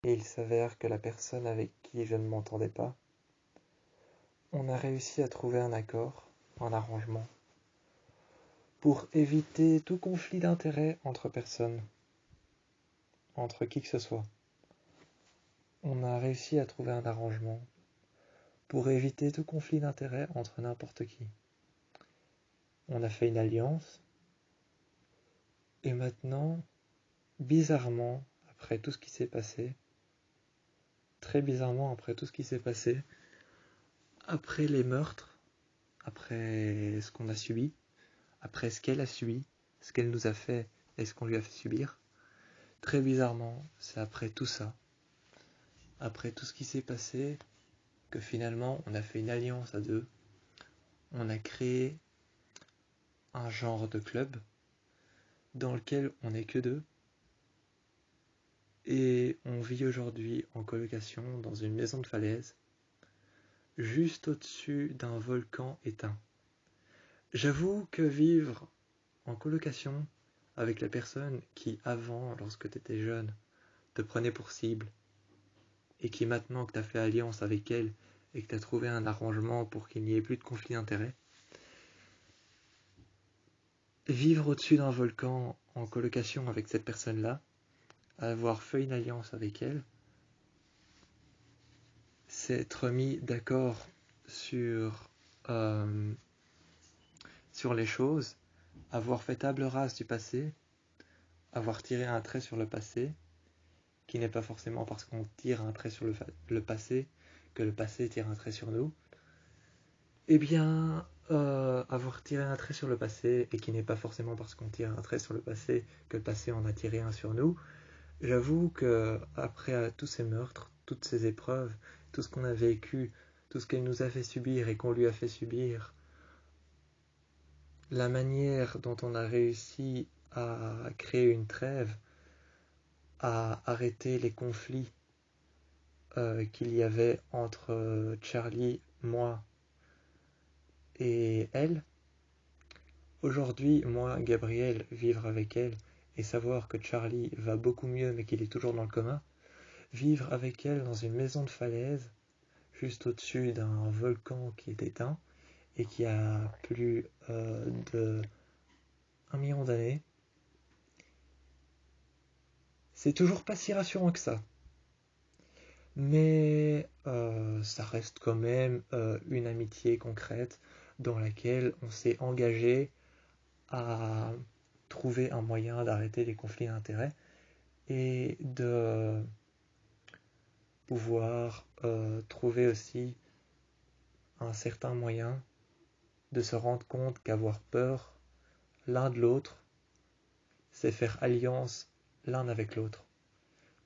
et il s'avère que la personne avec qui je ne m'entendais pas, on a réussi à trouver un accord, un arrangement, pour éviter tout conflit d'intérêts entre personnes, entre qui que ce soit. On a réussi à trouver un arrangement pour éviter tout conflit d'intérêts entre n'importe qui. On a fait une alliance, et maintenant, bizarrement, après tout ce qui s'est passé, très bizarrement après tout ce qui s'est passé, après les meurtres, après ce qu'on a subi, après ce qu'elle a subi, ce qu'elle nous a fait et ce qu'on lui a fait subir, très bizarrement, c'est après tout ça, après tout ce qui s'est passé, que finalement on a fait une alliance à deux, on a créé un genre de club dans lequel on n'est que deux, et on vit aujourd'hui en colocation dans une maison de falaise, juste au-dessus d'un volcan éteint. J'avoue que vivre en colocation avec la personne qui avant, lorsque tu étais jeune, te prenait pour cible, et qui maintenant que tu as fait alliance avec elle et que tu as trouvé un arrangement pour qu'il n'y ait plus de conflit d'intérêts, vivre au-dessus d'un volcan en colocation avec cette personne-là, avoir fait une alliance avec elle, c'est être mis d'accord euh, sur les choses, avoir fait table rase du passé, avoir tiré un trait sur le passé, qui n'est pas forcément parce qu'on tire un trait sur le passé que le passé tire un trait sur nous, eh bien, avoir tiré un trait sur le passé, et qui n'est pas forcément parce qu'on tire un trait sur le passé que le passé en a tiré un sur nous, j'avoue que après tous ces meurtres, toutes ces épreuves, tout ce qu'on a vécu, tout ce qu'elle nous a fait subir et qu'on lui a fait subir, la manière dont on a réussi à créer une trêve, à arrêter les conflits qu'il y avait entre Charlie, moi et elle. Aujourd'hui, moi, Gabriel, vivre avec elle et savoir que Charlie va beaucoup mieux mais qu'il est toujours dans le coma, vivre avec elle dans une maison de falaise, juste au-dessus d'un volcan qui est éteint et qui a plus de 1 million d'années, c'est toujours pas si rassurant que ça. Mais ça reste quand même une amitié concrète dans laquelle on s'est engagé à trouver un moyen d'arrêter les conflits d'intérêts et de pouvoir trouver aussi un certain moyen de se rendre compte qu'avoir peur l'un de l'autre, c'est faire alliance l'un avec l'autre.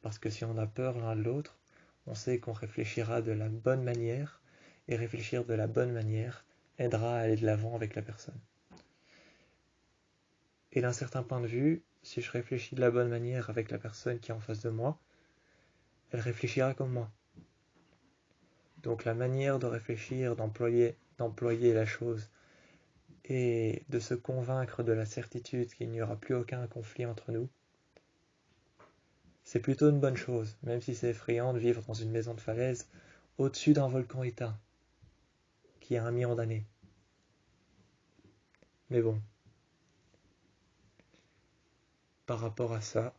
Parce que si on a peur l'un de l'autre, on sait qu'on réfléchira de la bonne manière, et réfléchir de la bonne manière aidera à aller de l'avant avec la personne. Et d'un certain point de vue, si je réfléchis de la bonne manière avec la personne qui est en face de moi, elle réfléchira comme moi. Donc la manière de réfléchir, d'employer la chose et de se convaincre de la certitude qu'il n'y aura plus aucun conflit entre nous, c'est plutôt une bonne chose, même si c'est effrayant de vivre dans une maison de falaise au-dessus d'un volcan éteint qui a 1 million d'années. Mais bon, par rapport à ça,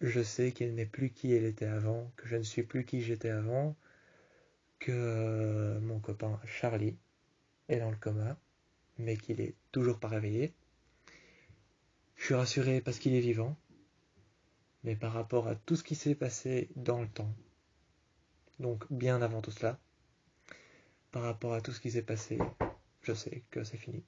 je sais qu'elle n'est plus qui elle était avant, que je ne suis plus qui j'étais avant, que mon copain Charlie est dans le coma, mais qu'il est toujours pas réveillé. Je suis rassuré parce qu'il est vivant, mais par rapport à tout ce qui s'est passé dans le temps, donc bien avant tout cela, par rapport à tout ce qui s'est passé, je sais que c'est fini.